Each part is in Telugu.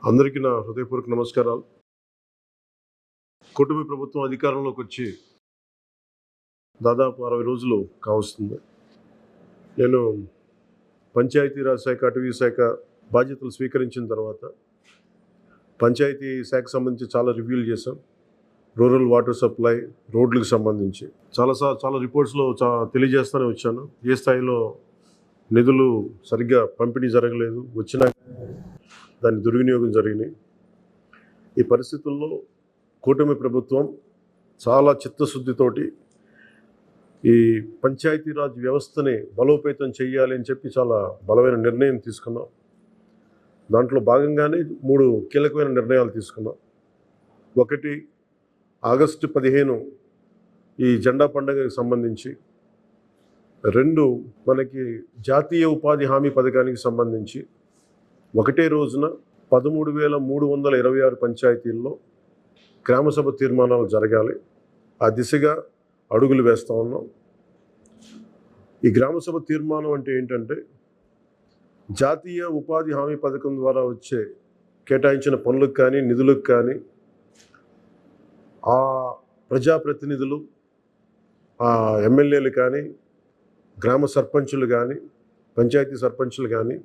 అందరికీ నా హృదయపూర్వక నమస్కారాలు. కూటమి ప్రభుత్వం అధికారంలోకి వచ్చి దాదాపు 60 రోజులు కావస్తుంది. నేను పంచాయతీరాజ్ శాఖ, అటవీ శాఖ బాధ్యతలు స్వీకరించిన తర్వాత పంచాయతీ శాఖకు సంబంధించి చాలా రివ్యూలు చేశాం. రూరల్ వాటర్ సప్లై, రోడ్లకు సంబంధించి చాలా రిపోర్ట్స్లో తెలియజేస్తూనే వచ్చాను. ఏ స్థాయిలో నిధులు సరిగ్గా పంపిణీ జరగలేదు, వచ్చినా దాని దుర్వినియోగం జరిగినాయి. ఈ పరిస్థితుల్లో కూటమి ప్రభుత్వం చాలా చిత్తశుద్ధితోటి ఈ పంచాయతీరాజ్ వ్యవస్థని బలోపేతం చేయాలి అని చెప్పి చాలా బలమైన నిర్ణయం తీసుకున్నాం. దాంట్లో భాగంగానే 3 కీలకమైన నిర్ణయాలు తీసుకున్నాం. ఒకటి, ఆగస్టు 15 ఈ జెండా పండుగకి సంబంధించి. 2, మనకి జాతీయ ఉపాధి హామీ పథకానికి సంబంధించి ఒకటే రోజున 13,326 పంచాయతీల్లో గ్రామసభ తీర్మానాలు జరగాలి. ఆ దిశగా అడుగులు వేస్తూ ఉన్నాం. ఈ గ్రామసభ తీర్మానం అంటే ఏంటంటే, జాతీయ ఉపాధి హామీ పథకం ద్వారా వచ్చే కేటాయించిన పనులకు కానీ నిధులకు కానీ ఆ ప్రజాప్రతినిధులు, ఆ ఎమ్మెల్యేలు కానీ, గ్రామ సర్పంచులు కానీ, పంచాయతీ సర్పంచులు కానీ,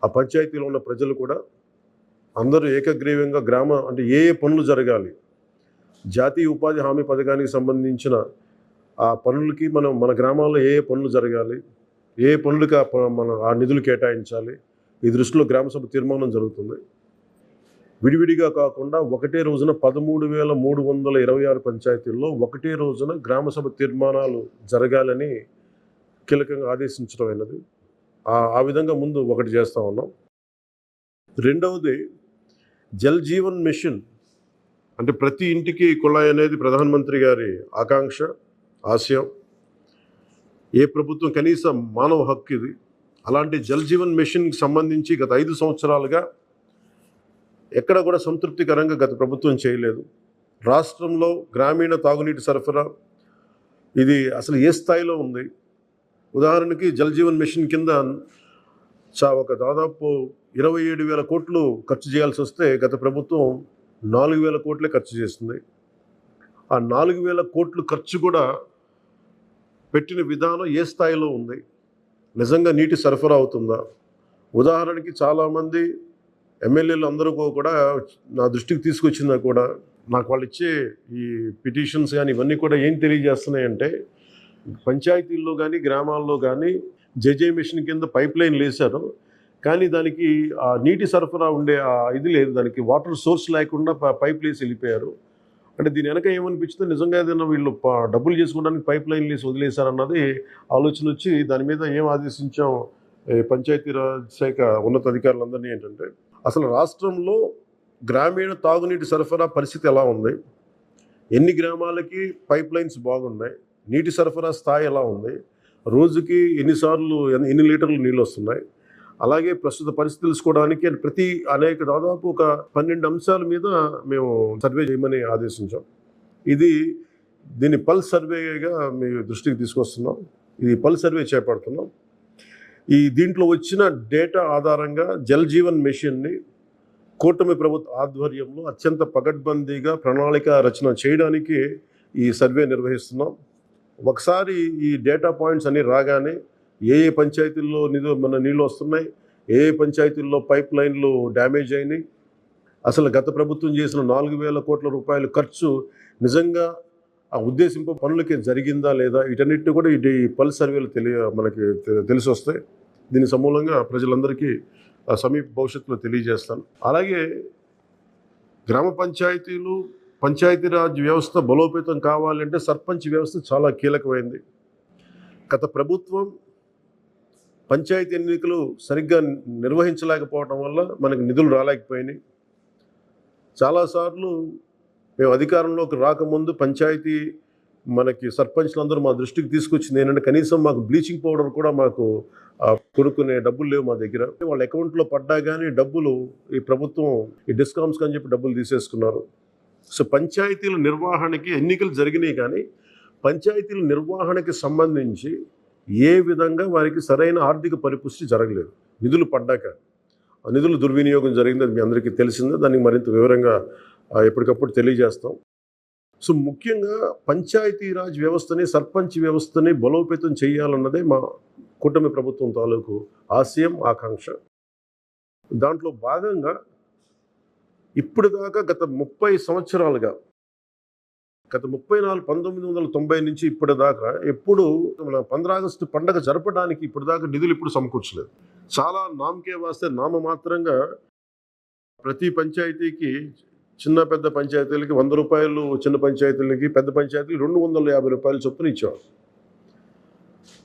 ఆ పంచాయతీలో ఉన్న ప్రజలు కూడా అందరూ ఏకగ్రీవంగా అంటే ఏ పనులు జరగాలి, జాతీయ ఉపాధి హామీ పథకానికి సంబంధించిన ఆ పనులకి మన గ్రామాల్లో ఏ పనులు జరగాలి, ఏ పనులకి ఆ నిధులు కేటాయించాలి, ఈ దృష్టిలో గ్రామసభ తీర్మానం జరుగుతుంది. విడివిడిగా కాకుండా ఒకటే రోజున 13,326 పంచాయతీల్లో ఒకటే రోజున గ్రామసభ తీర్మానాలు జరగాలని కీలకంగా ఆదేశించడం అయినది. ఆ విధంగా ముందు ఒకటి చేస్తూ ఉన్నాం. రెండవది, జల్ జీవన్ మిషన్. అంటే ప్రతి ఇంటికి కుళాయి అనేది ప్రధానమంత్రి గారి ఆకాంక్ష, ఆశయం. ఏ ప్రభుత్వం కనీస మానవ హక్కు ఇది. అలాంటి జల్ జీవన్ మిషన్కి సంబంధించి గత 5 సంవత్సరాలుగా ఎక్కడ కూడా సంతృప్తికరంగా గత ప్రభుత్వం చేయలేదు. రాష్ట్రంలో గ్రామీణ తాగునీటి సరఫరా ఇది అసలు ఏ స్థాయిలో ఉంది? ఉదాహరణకి జల్ జీవన్ మిషన్ కింద ఒక దాదాపు 27,000 కోట్లు ఖర్చు చేయాల్సి వస్తే గత ప్రభుత్వం 4,000 కోట్లే ఖర్చు చేస్తుంది. ఆ 4,000 కోట్లు ఖర్చు కూడా పెట్టిన విధానం ఏ స్థాయిలో ఉంది? నిజంగా నీటి సరఫరా అవుతుందా? ఉదాహరణకి చాలామంది ఎమ్మెల్యేలు అందరూ కూడా నా దృష్టికి తీసుకొచ్చినా కూడా నాకు వాళ్ళు ఇచ్చే ఈ పిటిషన్స్ కానీ ఇవన్నీ కూడా ఏం తెలియజేస్తున్నాయంటే, పంచాయతీల్లో కానీ గ్రామాల్లో కానీ జేజే మిషన్ కింద పైప్ లైన్లు వేశారు, కానీ దానికి ఆ నీటి సరఫరా ఉండే ఇది లేదు, దానికి వాటర్ సోర్స్ లేకుండా పైప్ వేసి వెళ్ళిపోయారు. అంటే దీని వెనక ఏమనిపించిందో, నిజంగా ఏదైనా వీళ్ళు డబ్బులు చేసుకోవడానికి పైప్ లైన్లు వేసి వదిలేశారన్నది ఆలోచన వచ్చి దాని మీద ఏం ఆదేశించాం పంచాయతీరాజ్ శాఖ ఉన్నతాధికారులందరినీ ఏంటంటే, అసలు రాష్ట్రంలో గ్రామీణ తాగునీటి సరఫరా పరిస్థితి ఎలా ఉంది, ఎన్ని గ్రామాలకి పైప్ లైన్స్ బాగున్నాయి, నీటి సరఫరా స్థాయి ఎలా ఉంది, రోజుకి ఎన్ని లీటర్లు నీళ్ళు వస్తున్నాయి, అలాగే ప్రస్తుత పరిస్థితి తెలుసుకోవడానికి దాదాపు ఒక 12 అంశాల మీద మేము సర్వే చేయమని ఆదేశించాం. దీన్ని పల్స్ సర్వేగా మీ దృష్టికి తీసుకొస్తున్నాం. ఇది పల్స్ సర్వే చేపడుతున్నాం. దీంట్లో వచ్చిన డేటా ఆధారంగా జల్ జీవన్ మిషన్ని కూటమి ప్రభుత్వ ఆధ్వర్యంలో అత్యంత పకడ్బందీగా ప్రణాళిక రచన చేయడానికి ఈ సర్వే నిర్వహిస్తున్నాం. ఒకసారి ఈ డేటా పాయింట్స్ అన్నీ రాగానే ఏ పంచాయతీల్లో నీళ్ళు వస్తున్నాయి, ఏ పంచాయతీల్లో పైప్ లైన్లు డ్యామేజ్ అయినాయి, అసలు గత ప్రభుత్వం చేసిన 4,000 కోట్ల రూపాయల ఖర్చు నిజంగా ఆ ఉద్దేశింపు పనులకి జరిగిందా లేదా, వీటన్నిటిని కూడా ఈ పల్స్ సర్వేలు మనకి తెలిసి వస్తాయి. దీని సమూలంగా ప్రజలందరికీ సమీప భవిష్యత్తులో తెలియజేస్తాను. అలాగే గ్రామ పంచాయతీలు, పంచాయతీరాజ్ వ్యవస్థ బలోపేతం కావాలంటే సర్పంచ్ వ్యవస్థ చాలా కీలకమైంది. గత ప్రభుత్వం పంచాయతీ ఎన్నికలు సరిగ్గా నిర్వహించలేకపోవడం వల్ల మనకి నిధులు రాలేకపోయినాయి. చాలాసార్లు మేము అధికారంలోకి రాకముందు పంచాయతీ మనకి సర్పంచ్లందరూ మా దృష్టికి తీసుకొచ్చింది ఏంటంటే, కనీసం మాకు బ్లీచింగ్ పౌడర్ కూడా మాకు కొనుక్కునే డబ్బులు లేవు మా దగ్గర. వాళ్ళ అకౌంట్లో పడ్డా కానీ డబ్బులు ఈ ప్రభుత్వం ఈ డిస్కౌంట్స్ అని చెప్పి డబ్బులు తీసేసుకున్నారు. సో పంచాయతీల నిర్వహణకి ఎన్నికలు జరిగినాయి, కానీ పంచాయతీల నిర్వహణకి సంబంధించి ఏ విధంగా వారికి సరైన ఆర్థిక పరిపుష్టి జరగలేదు నిధులు పడ్డాక. నిధుల దుర్వినియోగం జరిగింది, అది మీ అందరికీ తెలిసిందే. దానికి మరింత వివరంగా ఎప్పటికప్పుడు తెలియజేస్తాం. సో ముఖ్యంగా పంచాయతీరాజ్ వ్యవస్థని, సర్పంచ్ వ్యవస్థని బలోపేతం చేయాలన్నదే మా కూటమి ప్రభుత్వం తాలూకు ఆశయం, ఆకాంక్ష. దాంట్లో భాగంగా ఇప్పటిదాకా గత 30 సంవత్సరాలుగా, గత 1990 నుంచి ఇప్పటిదాకా ఎప్పుడు మన 15 ఆగస్టు పండగ జరపడానికి ఇప్పటిదాకా నిధులు ఇప్పుడు సమకూర్చలేదు. చాలా నామకే వాస్తే నామమాత్రంగా ప్రతి పంచాయతీకి, చిన్న పెద్ద పంచాయతీలకి 100 రూపాయలు, చిన్న పంచాయతీలకి, పెద్ద పంచాయతీలు 250 రూపాయలు చొప్పున ఇచ్చేవాడు.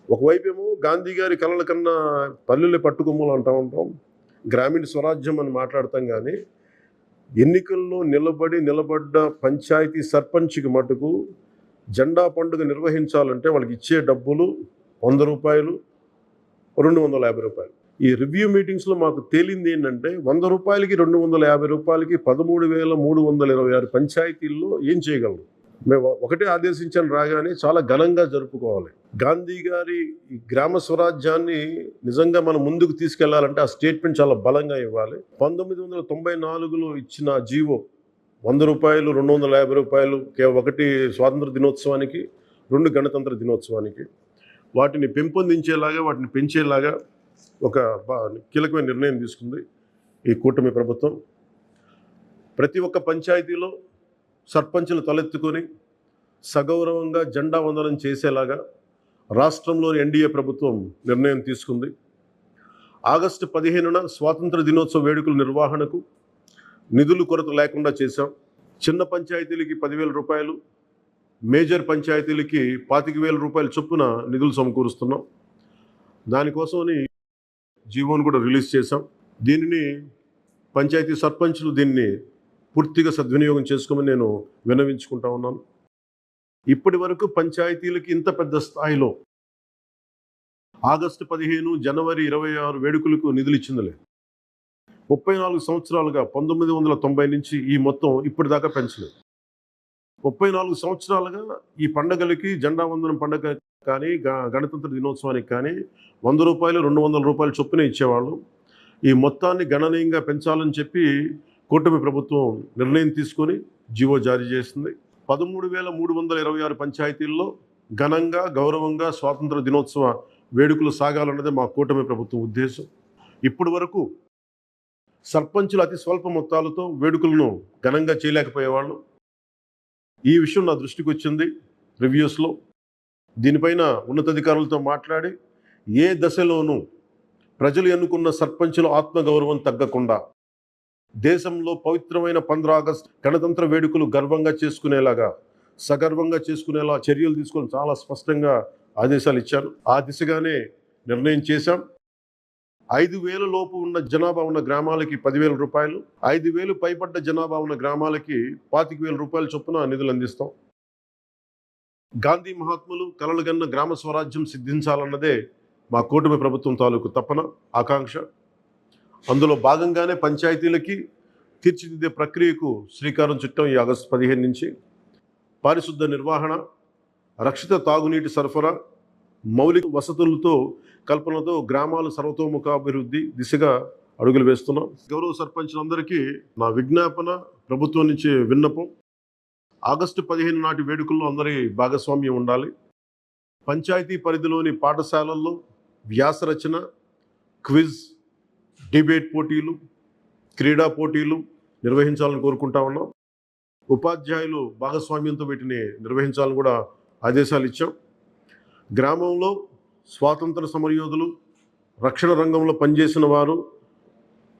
ఒకవైపేమో గాంధీ గారి కలల కన్నా పల్లెలే పట్టుకొమ్మలు అంటూ ఉంటాం, గ్రామీణ స్వరాజ్యం అని మాట్లాడతాం. కానీ ఎన్నికల్లో నిలబడ్డ పంచాయతీ సర్పంచ్కి మటుకు జెండా పండుగ నిర్వహించాలంటే వాళ్ళకి ఇచ్చే డబ్బులు 100 రూపాయలు, 250 రూపాయలు. ఈ రివ్యూ మీటింగ్స్లో మాకు తేలింది ఏంటంటే 100 రూపాయలకి, 250 రూపాయలకి 13,326 పంచాయతీల్లో ఏం చేయగలరు? మేము ఒకటే ఆదేశించాను, రాగానే చాలా ఘనంగా జరుపుకోవాలి. గాంధీ గారి ఈ గ్రామ స్వరాజ్యాన్ని నిజంగా మనం ముందుకు తీసుకెళ్లాలంటే ఆ స్టేట్మెంట్ చాలా బలంగా ఇవ్వాలి. 1994లో ఇచ్చిన జీవో 100 రూపాయలు, 250 రూపాయలు, ఒకటి స్వాతంత్ర దినోత్సవానికి, 2 గణతంత్ర దినోత్సవానికి, వాటిని పెంపొందించేలాగా, వాటిని పెంచేలాగా ఒక కీలకమైన నిర్ణయం తీసుకుంది ఈ కూటమి ప్రభుత్వం. ప్రతి ఒక్క పంచాయతీలో సర్పంచులు తలెత్తుకొని సగౌరవంగా జెండా వందనం చేసేలాగా రాష్ట్రంలోని ఎన్డీఏ ప్రభుత్వం నిర్ణయం తీసుకుంది. ఆగస్టు 15న స్వాతంత్ర దినోత్సవ వేడుకల నిర్వహణకు నిధులు కొరత లేకుండా చేశాం. చిన్న పంచాయతీలకి 10,000 రూపాయలు, మేజర్ పంచాయతీలకి 25,000 రూపాయల చొప్పున నిధులు సమకూరుస్తున్నాం. దానికోసమని జీవోను కూడా రిలీజ్ చేశాం. దీనిని పంచాయతీ సర్పంచులు దీన్ని పూర్తిగా సద్వినియోగం చేసుకోమని నేను విన్నవించుకుంటా ఉన్నాను. ఇప్పటి వరకు పంచాయతీలకి ఇంత పెద్ద స్థాయిలో ఆగస్టు 15, జనవరి 26 వేడుకలకు నిధులు ఇచ్చిందిలే. 34 సంవత్సరాలుగా 1990 నుంచి ఈ మొత్తం ఇప్పటిదాకా పెంచలేదు. 34 సంవత్సరాలుగా ఈ పండగలకి, జెండా వందనం పండగ కానీ, గణతంత్ర దినోత్సవానికి కానీ 100 రూపాయలు, 200 రూపాయలు చొప్పున ఇచ్చేవాళ్ళు. ఈ మొత్తాన్ని గణనీయంగా పెంచాలని చెప్పి కూటమి ప్రభుత్వం నిర్ణయం తీసుకొని జీవో జారీ చేసింది. 13,326 పంచాయతీల్లో ఘనంగా, గౌరవంగా స్వాతంత్ర దినోత్సవ వేడుకలు సాగాలన్నదే మా కూటమి ప్రభుత్వం ఉద్దేశం. ఇప్పటి వరకు సర్పంచులు అతి స్వల్ప మొత్తాలతో వేడుకలను ఘనంగా చేయలేకపోయేవాళ్ళు. ఈ విషయం నా దృష్టికి వచ్చింది రివ్యూస్లో. దీనిపైన ఉన్నతాధికారులతో మాట్లాడి ఏ దశలోనూ ప్రజలు ఎన్నుకున్న సర్పంచుల ఆత్మగౌరవం తగ్గకుండా దేశంలో పవిత్రమైన 15 ఆగస్టు గణతంత్ర వేడుకలు గర్వంగా చేసుకునేలాగా, సగర్వంగా చేసుకునేలా చర్యలు తీసుకొని చాలా స్పష్టంగా ఆదేశాలు ఇచ్చాను. ఆ దిశగానే నిర్ణయం చేశాం. 5,000 లోపు ఉన్న జనాభా ఉన్న గ్రామాలకి 10,000 రూపాయలు, 5,000 పైబడ్డ జనాభా ఉన్న గ్రామాలకి 25,000 రూపాయల చొప్పున నిధులు అందిస్తాం. గాంధీ మహాత్ములు కలలుగన్న గ్రామ స్వరాజ్యం సిద్ధించాలన్నదే మా కూటమి ప్రభుత్వం తాలూకు తపన, ఆకాంక్ష. అందులో భాగంగానే పంచాయతీలకి తీర్చిదిద్దే ప్రక్రియకు శ్రీకారం చుట్టాం. ఈ ఆగస్టు 15 నుంచి పారిశుద్ధ నిర్వహణ, రక్షిత తాగునీటి సరఫరా, మౌలిక వసతులతో కల్పనతో గ్రామాల సర్వతోముఖాభివృద్ధి దిశగా అడుగులు వేస్తున్నాం. గౌరవ సర్పంచులందరికీ నా విజ్ఞాపన, ప్రభుత్వం నుంచి విన్నపం, ఆగస్టు 15 నాటి వేడుకల్లో అందరి భాగస్వామ్యం ఉండాలి. పంచాయతీ పరిధిలోని పాఠశాలల్లో వ్యాసరచన, క్విజ్, డిబేట్ పోటీలు, క్రీడా పోటీలు నిర్వహించాలని కోరుకుంటా ఉన్నాం. ఉపాధ్యాయులు భాగస్వామ్యంతో వీటిని నిర్వహించాలని కూడా ఆదేశాలు ఇచ్చాం. గ్రామంలో స్వాతంత్ర సమరయోధులు, రక్షణ రంగంలో పనిచేసిన వారు,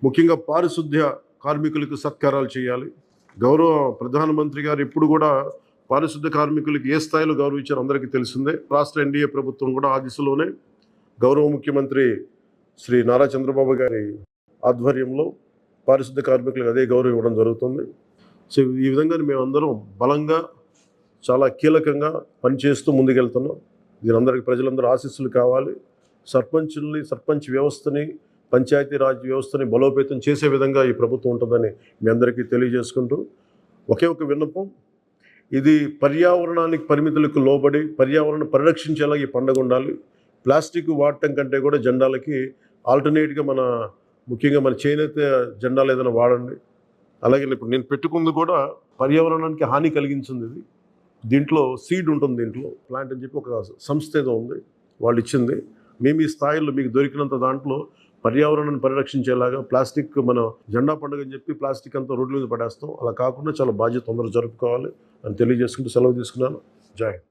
ముఖ్యంగా పారిశుద్ధ్య కార్మికులకు సత్కారాలు చేయాలి. గౌరవ ప్రధానమంత్రి గారు ఇప్పుడు కూడా పారిశుద్ధ్య కార్మికులకి ఏ స్థాయిలో గౌరవించారో అందరికీ తెలిసిందే. రాష్ట్ర ఎన్డీఏ ప్రభుత్వం కూడా ఆ దిశలోనే గౌరవ ముఖ్యమంత్రి శ్రీ నారా చంద్రబాబు గారి ఆధ్వర్యంలో పారిశుద్ధ్య కార్మికులకు అదే గౌరవం ఇవ్వడం జరుగుతుంది. సో ఈ విధంగా మేమందరం బలంగా, చాలా కీలకంగా పనిచేస్తూ ముందుకెళ్తున్నాం. దీని అందరికీ ప్రజలందరూ ఆశీస్సులు కావాలి. సర్పంచ్ వ్యవస్థని, పంచాయతీరాజ్ వ్యవస్థని బలోపేతం చేసే విధంగా ఈ ప్రభుత్వం ఉంటుందని మీ అందరికీ తెలియజేసుకుంటూ, ఒకే ఒక విన్నపం, ఇది పర్యావరణానికి పరిమితులకు లోబడి పర్యావరణం పరిరక్షించేలా ఈ పండుగ ఉండాలి. ప్లాస్టిక్ వాడటం కంటే కూడా జెండాలకి ఆల్టర్నేట్గా మన ముఖ్యంగా మన చేనేత జెండాలు ఏదైనా వాడండి. అలాగే ఇప్పుడు నేను పెట్టుకుంది కూడా పర్యావరణానికి హాని కలిగించింది ఇది. దీంట్లో సీడ్ ఉంటుంది, దీంట్లో ప్లాంట్ అని చెప్పి ఒక సంస్థ ఏదో ఉంది, వాళ్ళు ఇచ్చింది. మేము ఈ స్థాయిలో మీకు దొరికినంత దాంట్లో పర్యావరణాన్ని పరిరక్షించేలాగా ప్లాస్టిక్, మన జెండా పండుగ అని చెప్పి ప్లాస్టిక్ అంతా రోడ్ల మీద పడేస్తాం. అలా కాకుండా చాలా బాధ్యత తొందరగా జరుపుకోవాలి అని తెలియజేసుకుంటూ సెలవు తీసుకున్నాను. జై హింద్.